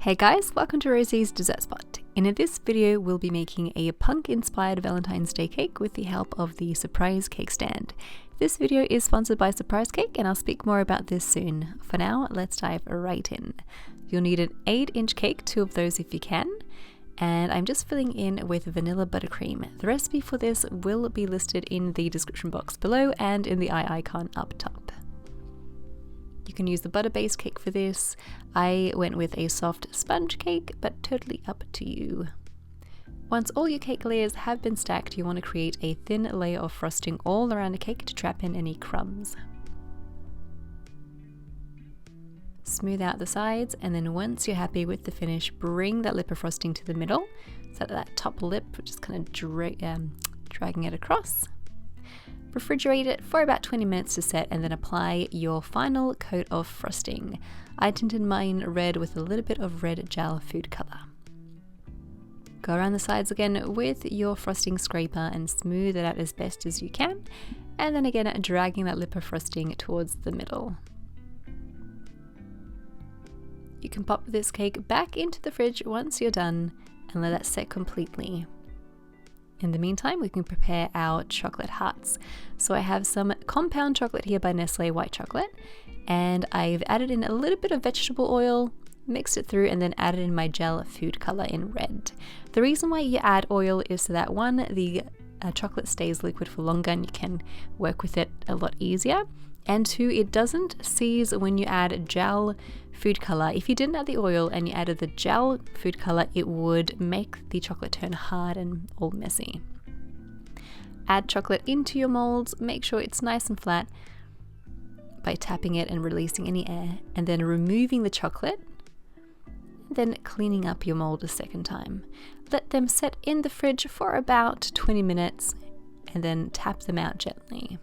Hey guys, welcome to Rosie's Dessert Spot. In this video, we'll be making a punk-inspired Valentine's Day cake with the help of the surprise cake stand. This video is sponsored by Surprise Cake, and I'll speak more about this soon. For now, let's dive right in. You'll need an 8-inch cake, 2 of those if you can, and I'm just filling in with vanilla buttercream. The recipe for this will be listed in the description box below and in the eye icon up top. You can use the butter-based cake for this. I went with a soft sponge cake, but totally up to you. Once all your cake layers have been stacked, you want to create a thin layer of frosting all around the cake to trap in any crumbs. Smooth out the sides, and then once you're happy with the finish, bring that lip of frosting to the middle, so that top lip, just kind of dragging it across. Refrigerate it for about 20 minutes to set, and then apply your final coat of frosting. I tinted mine red with a little bit of red gel food color. Go around the sides again with your frosting scraper and smooth it out as best as you can, and then again dragging that lip of frosting towards the middle. You can pop this cake back into the fridge once you're done and let that set completely. In the meantime, we can prepare our chocolate hearts. So I have some compound chocolate here by Nestle white chocolate, and I've added in a little bit of vegetable oil, mixed it through, and then added in my gel food color in red. The reason why you add oil is so that one, the chocolate stays liquid for longer and you can work with it a lot easier, and 2, it doesn't seize when you add gel food color. If you didn't add the oil and you added the gel food color, it would make the chocolate turn hard and all messy. Add chocolate into your molds, make sure it's nice and flat by tapping it and releasing any air, and then removing the chocolate, then cleaning up your mold a second time. Let them set in the fridge for about 20 minutes and then tap them out gently.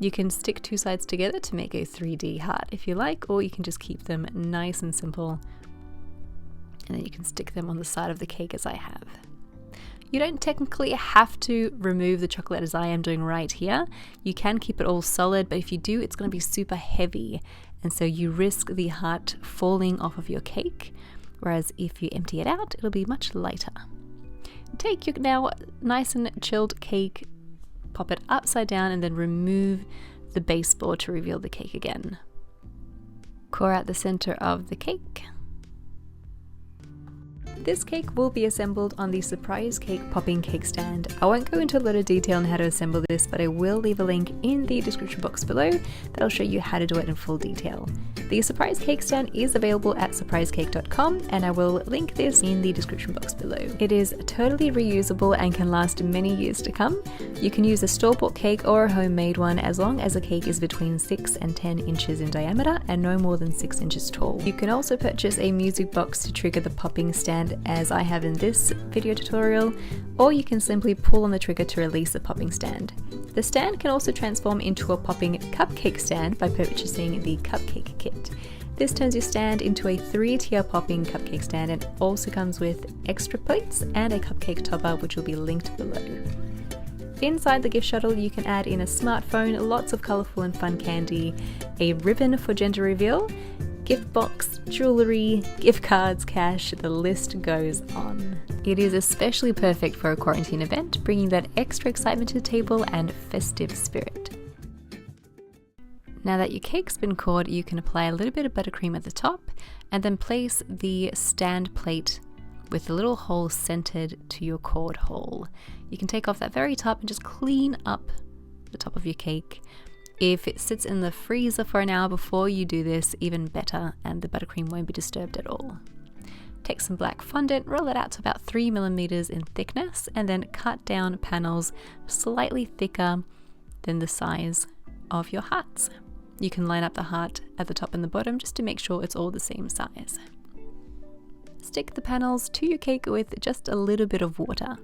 You can stick 2 sides together to make a 3D heart if you like, or you can just keep them nice and simple, and then you can stick them on the side of the cake as I have. You don't technically have to remove the chocolate as I am doing right here. You can keep it all solid, but if you do, it's going to be super heavy, and so you risk the heart falling off of your cake, whereas if you empty it out, it'll be much lighter. Take your now nice and chilled cake, pop it upside down, and then remove the baseboard to reveal the cake again. Core out the center of the cake. This cake will be assembled on the surprise cake popping cake stand. I won't go into a lot of detail on how to assemble this, but I will leave a link in the description box below that'll show you how to do it in full detail. The surprise cake stand is available at surprisecake.com, and I will link this in the description box below. It is totally reusable and can last many years to come. You can use a store-bought cake or a homemade one as long as the cake is between 6 and 10 inches in diameter and no more than 6 inches tall. You can also purchase a music box to trigger the popping stand, as I have in this video tutorial, or you can simply pull on the trigger to release the popping stand. The stand can also transform into a popping cupcake stand by purchasing the cupcake kit. This turns your stand into a 3-tier popping cupcake stand, and also comes with extra plates and a cupcake topper, which will be linked below. Inside the gift shuttle, you can add in a smartphone, lots of colourful and fun candy, a ribbon for gender reveal, gift box, jewellery, gift cards, cash, the list goes on. It is especially perfect for a quarantine event, bringing that extra excitement to the table and festive spirit. Now that your cake's been cored, you can apply a little bit of buttercream at the top, and then place the stand plate with a little hole centered to your cored hole. You can take off that very top and just clean up the top of your cake. If it sits in the freezer for an hour before you do this, even better, and the buttercream won't be disturbed at all. Take some black fondant, roll it out to about 3 millimeters in thickness, and then cut down panels slightly thicker than the size of your hearts. You can line up the heart at the top and the bottom just to make sure it's all the same size. Stick the panels to your cake with just a little bit of water.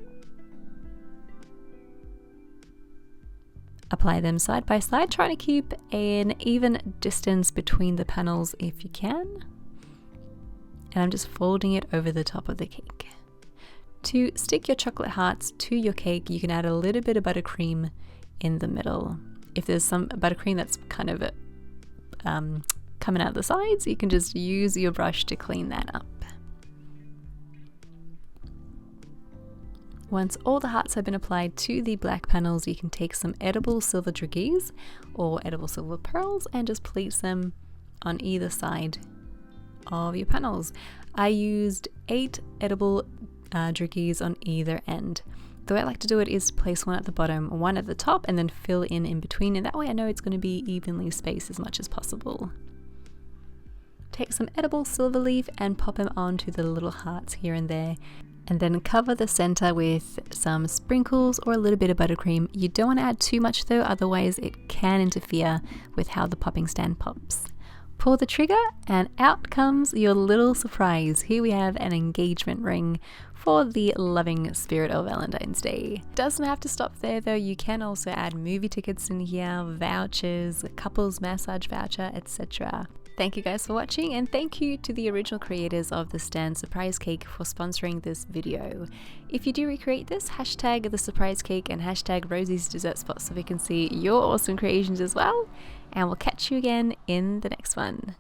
Apply them side by side, trying to keep an even distance between the panels if you can. And I'm just folding it over the top of the cake. To stick your chocolate hearts to your cake, you can add a little bit of buttercream in the middle. If there's some buttercream that's kind of coming out the sides, you can just use your brush to clean that up. Once all the hearts have been applied to the black panels, you can take some edible silver druggies or edible silver pearls and just place them on either side of your panels. I used 8 edible druggies on either end. The way I like to do it is place one at the bottom, one at the top, and then fill in between, and that way I know it's going to be evenly spaced as much as possible. Take some edible silver leaf and pop them onto the little hearts here and there, and then cover the center with some sprinkles or a little bit of buttercream. You don't want to add too much though, otherwise it can interfere with how the popping stand pops. Pull the trigger and out comes your little surprise. Here we have an engagement ring for the loving spirit of Valentine's Day. Doesn't have to stop there though, you can also add movie tickets in here, vouchers, a couples massage voucher, etc. Thank you guys for watching, and thank you to the original creators of the stand surprise cake for sponsoring this video. If you do recreate this, hashtag the surprise cake and hashtag Rosie's dessert spot so we can see your awesome creations as well, and we'll catch you again in the next one.